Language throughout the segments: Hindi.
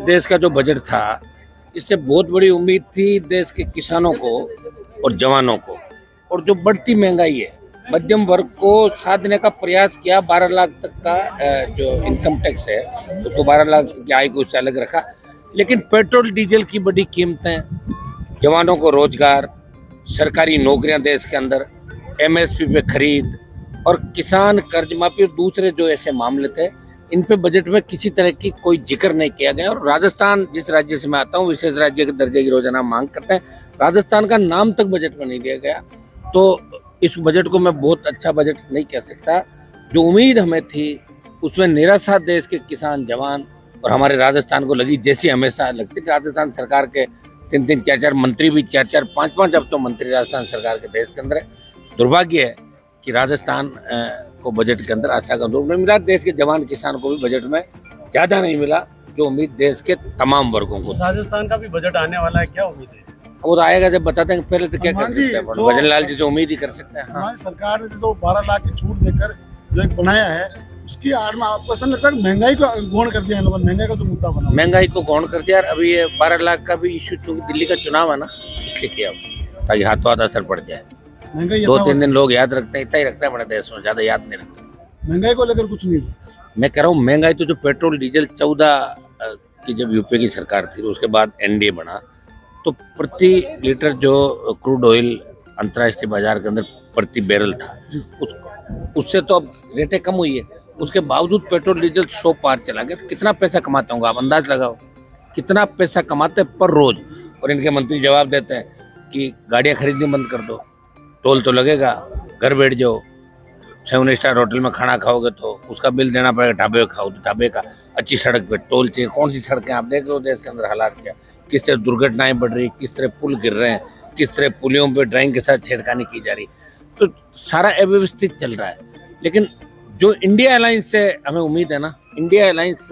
देश का जो बजट था, इससे बहुत बड़ी उम्मीद थी देश के किसानों को और जवानों को। और जो बढ़ती महंगाई है, मध्यम वर्ग को साधने का प्रयास किया। 12 लाख तक का जो इनकम टैक्स है उसको 12 लाख की आय को उससे अलग रखा। लेकिन पेट्रोल डीजल की बड़ी कीमतें, जवानों को रोजगार, सरकारी नौकरियां देश के अंदर, एमएसपी पे खरीद और किसान कर्ज माफी और दूसरे जो ऐसे मामले थे, इन पे बजट में किसी तरह की कोई जिक्र नहीं किया गया। और राजस्थान, जिस राज्य से मैं आता हूँ, विशेष राज्य के दर्जे की रोजाना मांग करते हैं, राजस्थान का नाम तक बजट में नहीं दिया गया। तो इस बजट को मैं बहुत अच्छा बजट नहीं कह सकता। जो उम्मीद हमें थी उसमें निराशा देश के किसान, जवान और हमारे राजस्थान को लगी, जैसी हमेशा लगती। राजस्थान सरकार के 3-3, 4-4 मंत्री भी, 4-4, 5-5 अब तो मंत्री राजस्थान सरकार के देश के अंदर है। दुर्भाग्य है कि राजस्थान को बजट के अंदर आशा का अनुरूप नहीं मिला। देश के जवान किसान को भी बजट में ज्यादा नहीं मिला जो उम्मीद देश के तमाम वर्गों को। राजस्थान का भी बजट आने वाला है, क्या उम्मीद है? वो तो आएगा जब बताते हैं। पहले तो क्या कर सकते हैं, भजन लाल जी से उम्मीद ही कर सकते हैं। हमारी सरकार ने जो 12 लाख की छूट देकर जो एक बनाया है, उसकी आड़ में आपको ऐसा लगता है महंगाई को गौण कर दिया इन लोगों ने? महंगाई का जो मुद्दा बना, महंगाई को गौण कर दिया। अभी ये 12 लाख का भी इश्यू, चूंकि दिल्ली का चुनाव है ना, इसलिए किया उसको, ताकि हाथों हाथ असर पड़ जाए। महंगाई 2-3 दिन लोग याद रखते हैं, इतना ही रखता है बड़े देश में, ज्यादा याद नहीं रखते। महंगाई को लेकर कुछ नहीं। मैं कह रहा हूँ महंगाई तो जो पेट्रोल डीजल 14 की जब यूपी की सरकार थी, उसके बाद एनडीए बना, तो प्रति लीटर जो क्रूड ऑयल अंतर्राष्ट्रीय बाजार के अंदर प्रति बैरल था, उससे तो अब रेटें कम हुई है। उसके बावजूद पेट्रोल डीजल 100 पार चला गया। तो कितना पैसा कमाते होंगे आप, अंदाज लगाओ कितना पैसा कमाते हैं पर रोज। और इनके मंत्री जवाब देते हैं कि गाड़ियां खरीदनी बंद कर दो, टोल तो लगेगा, घर बैठ जाओ, 7 स्टार होटल में खाना खाओगे तो उसका बिल देना पड़ेगा, ढाबे खाओ तो ढाबे का, अच्छी सड़क पे टोल चाहिए। कौन सी सड़कें आप देख रहे हो देश के अंदर हालात क्या, किस तरह दुर्घटनाएं बढ़ रही, किस तरह पुल गिर रहे हैं, किस तरह पुलियों पे ड्राइंग के साथ छेड़खानी की जा रही। तो सारा अव्यवस्थित चल रहा है। लेकिन जो इंडिया अलायंस से हमें उम्मीद है ना, इंडिया अलायंस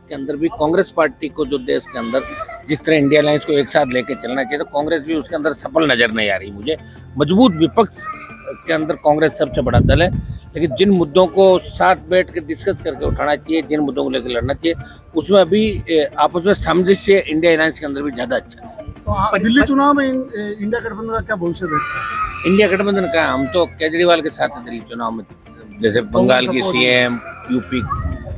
के अंदर भी कांग्रेस पार्टी को जो देश के अंदर जिस तरह इंडिया अलायंस को एक साथ लेके चलना चाहिए, तो कांग्रेस भी उसके अंदर सफल नजर नहीं आ रही मुझे। मजबूत विपक्ष के अंदर कांग्रेस सबसे बड़ा दल है, लेकिन जिन मुद्दों को साथ बैठ के डिस्कस करके उठाना चाहिए, जिन मुद्दों को लेकर लड़ना चाहिए, उसमें अभी आपस में सामंजस्य इंडिया अलायंस के अंदर भी ज्यादा अच्छा है। तो दिल्ली चुनाव में इंडिया गठबंधन का क्या भविष्य देखते हैं? इंडिया गठबंधन का हम तो केजरीवाल के साथ है दिल्ली चुनाव में। जैसे बंगाल की सीएम, यूपी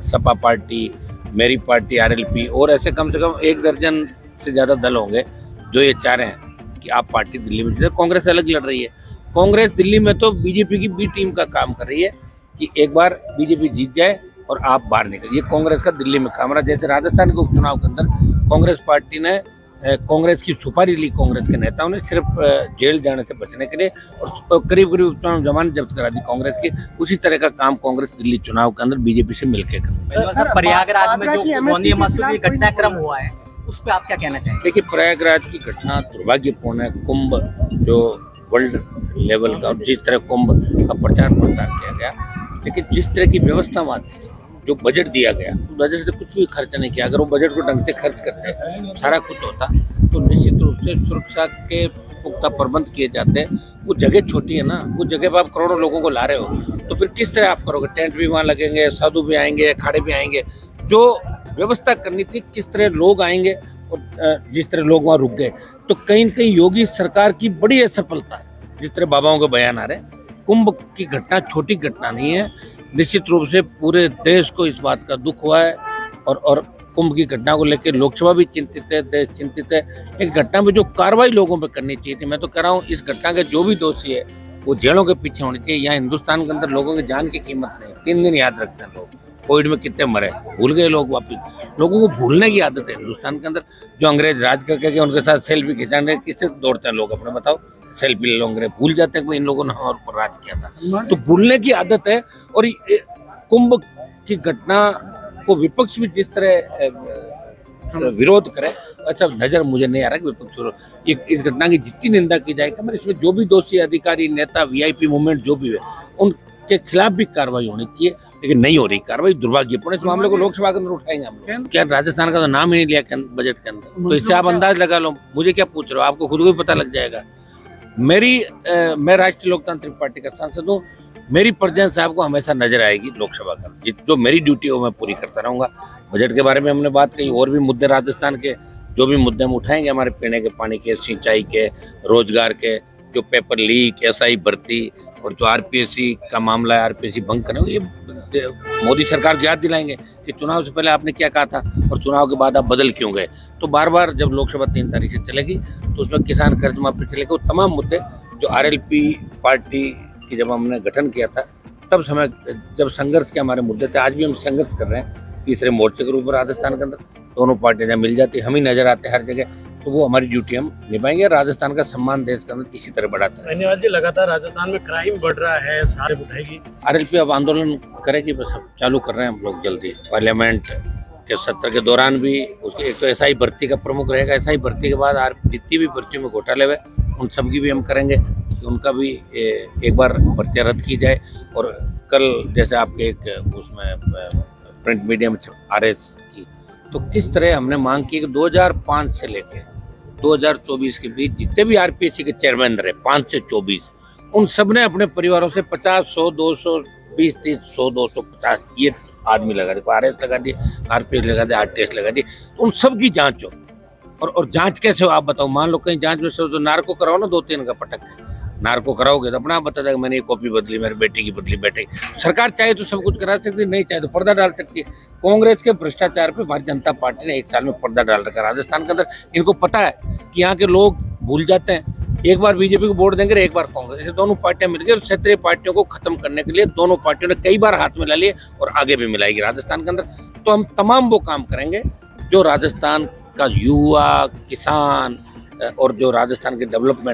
सपा पार्टी, मेरी पार्टी आरएलपी, और ऐसे कम से कम 1 दर्जन से ज्यादा दल होंगे जो ये चाह रहे हैं कि आप पार्टी दिल्ली में। कांग्रेस अलग लड़ रही है। कांग्रेस दिल्ली में तो बीजेपी की बी टीम का काम कर रही है कि एक बार बीजेपी जीत जाए और आप बाहर निकल। ये कांग्रेस का दिल्ली में काम रहा। जैसे राजस्थान के उपचुनाव के अंदर कांग्रेस पार्टी ने कांग्रेस की सुपारी ली, कांग्रेस के नेताओं ने, सिर्फ जेल जाने से बचने के लिए, और करीब करीब उपचुनाव जमानत जब्त करा दी कांग्रेस की। उसी तरह का काम कांग्रेस दिल्ली चुनाव के अंदर बीजेपी से मिलकर कर। सर, प्रयागराज में जो गोंदिया मसूद घटनाक्रम हुआ है, उस पर आप क्या कहना चाहेंगे? देखिए, प्रयागराज की घटना दुर्भाग्यपूर्ण है। कुंभ जो वर्ल्ड लेवल का, और जिस तरह कुंभ का प्रचार प्रसार किया गया, लेकिन जिस तरह की व्यवस्था वहाँ थी, जो बजट दिया गया, बजट से कुछ भी खर्च नहीं किया। अगर वो बजट को ढंग से खर्च करते, सारा कुछ होता, तो निश्चित रूप से सुरक्षा के पुख्ता प्रबंध किए जाते। वो जगह छोटी है ना, वो जगह पर आप करोड़ों लोगों को ला रहे हो, तो फिर किस तरह आप करोगे? टेंट भी वहाँ लगेंगे, साधु भी आएंगे, अखाड़े भी आएंगे। जो व्यवस्था करनी थी, किस तरह लोग आएंगे, और जिस तरह लोग वहाँ रुक गए, तो कहीं न कहीं योगी सरकार की बड़ी असफलता है। जिस तरह बाबाओं के बयान आ रहे हैं, कुंभ की घटना छोटी घटना नहीं है। निश्चित रूप से पूरे देश को इस बात का दुख हुआ है, और कुंभ की घटना को लेकर लोकसभा भी चिंतित है, देश चिंतित है। एक घटना में जो कार्रवाई लोगों पे करनी चाहिए थी, मैं तो कह रहा हूँ इस घटना के जो भी दोषी है वो जेलों के पीछे होने चाहिए। यहाँ हिंदुस्तान के अंदर लोगों की जान की कीमत नहीं। 3 दिन याद रखते हैं लोग, कोविड में कितने मरे, भूल गए लोग वापिस। लोगों को भूलने की आदत है हिंदुस्तान के अंदर। जो अंग्रेज राज करके उनके साथ सेल्फी खिंचाने किससे दौड़ते हैं लोग, अपने बताओ, सेल्फी ले लो। अंग्रेज भूल जाते हैं कि इन लोगों ने हमारे ऊपर राज किया था। तो भूलने की आदत है। और कुंभ की घटना को विपक्ष भी जिस तरह विरोध करे, अच्छा नजर मुझे नहीं आ रहा कि विपक्ष इस घटना की जितनी निंदा की जाए, मगर इसमें जो भी दोषी अधिकारी, नेता, वीआईपी मूवमेंट जो भी है, उनके खिलाफ भी कार्रवाई होनी चाहिए, लेकिन नहीं हो रही कार्रवाई। दुर्भाग्यपूर्ण। इस मामले को लोकसभा के अंदर उठाएंगे हम लोग। क्या राजस्थान का तो नाम ही नहीं लिया बजट के अंदर, तो इससे आप अंदाज लगा लो। मुझे क्या पूछ रहे हो, आपको खुद को भी पता लग जाएगा। मैं राष्ट्रीय लोकतांत्रिक पार्टी का सांसद हूँ। मेरी प्रेजेंस आपको हमेशा नजर आएगी लोकसभा का। जो मेरी ड्यूटी है वो मैं पूरी करता रहूंगा। बजट के बारे में हमने बात कही, और भी मुद्दे राजस्थान के जो भी मुद्दे हम उठाएंगे, हमारे पीने के पानी के, सिंचाई के, रोजगार के, जो पेपर लीक, एसआई भर्ती और जो आरपीएससी का मामला है, आरपीएससी भंग करना, ये मोदी सरकार को याद दिलाएंगे कि चुनाव से पहले आपने क्या कहा था और चुनाव के बाद आप बदल क्यों गए। तो बार बार जब लोकसभा 3 तारीख से चलेगी तो उसमें किसान कर्ज माफी चलेगी, वो तमाम मुद्दे जो आरएलपी पार्टी की जब हमने गठन किया था तब समय जब संघर्ष के हमारे मुद्दे थे, आज भी हम संघर्ष कर रहे हैं तीसरे मोर्चे के रूप में राजस्थान के अंदर। दोनों पार्टियां जब मिल जाती, हम ही नजर आते हैं हर जगह, तो वो हमारी ड्यूटी हम निभाएंगे। राजस्थान का सम्मान देश के अंदर इसी तरह बढ़ाता है। धन्यवाद जी। लगातार राजस्थान में क्राइम बढ़ रहा है, सारे उठाएगी आरएलपी अब आंदोलन करेगी, बस अब चालू कर रहे हैं हम लोग जल्दी। पार्लियामेंट के सत्र के दौरान भी उसके एक तो एसआई भर्ती का प्रमुख रहेगा, एसआई भर्ती के बाद जितनी भी भर्तियों में घोटाले हुए उन सब की भी हम करेंगे कि उनका भी एक बार भर्तियाँ रद्द की जाए। और कल जैसे आपके एक उसमें प्रिंट मीडिया में आरएस की, तो किस तरह हमने मांग की कि 2005 से लेकर 2024 के बीच जितने भी आरपीएससी के चेयरमैन रहे 5 से 24, उन सब ने अपने परिवारों से 50, 100, 200, 20, 30, 100, 250 ये आदमी लगा दिए, आरएस लगा दिए, आरपीएस लगा दिए, आरटीएस लगा दिए। तो उन सब की जांच हो। और जांच कैसे हो आप बताओ। मान लो कहीं जांच में से तो नार्को कराओ ना, 2-3 का पटक के नार्को कराओगे तो अपना आप बता देगा मैंने ये कॉपी बदली, मेरी बेटी की बदली। बेटे सरकार चाहे तो सब कुछ करा सकती है, नहीं चाहे तो पर्दा डाल सकती है। कांग्रेस के भ्रष्टाचार पे भारतीय जनता पार्टी ने 1 साल में पर्दा डाल रखा राजस्थान के अंदर। इनको पता है कि यहाँ के लोग भूल जाते हैं, एक बार बीजेपी को वोट देंगे, एक बार कांग्रेस, ऐसे दोनों पार्टियां मिलकर क्षेत्रीय पार्टियों को खत्म करने के लिए दोनों पार्टियों ने कई बार हाथ मिला लिए और आगे भी मिलाएगी राजस्थान के अंदर। तो हम तमाम वो काम करेंगे जो राजस्थान का युवा, किसान और जो राजस्थान के डेवलपमेंट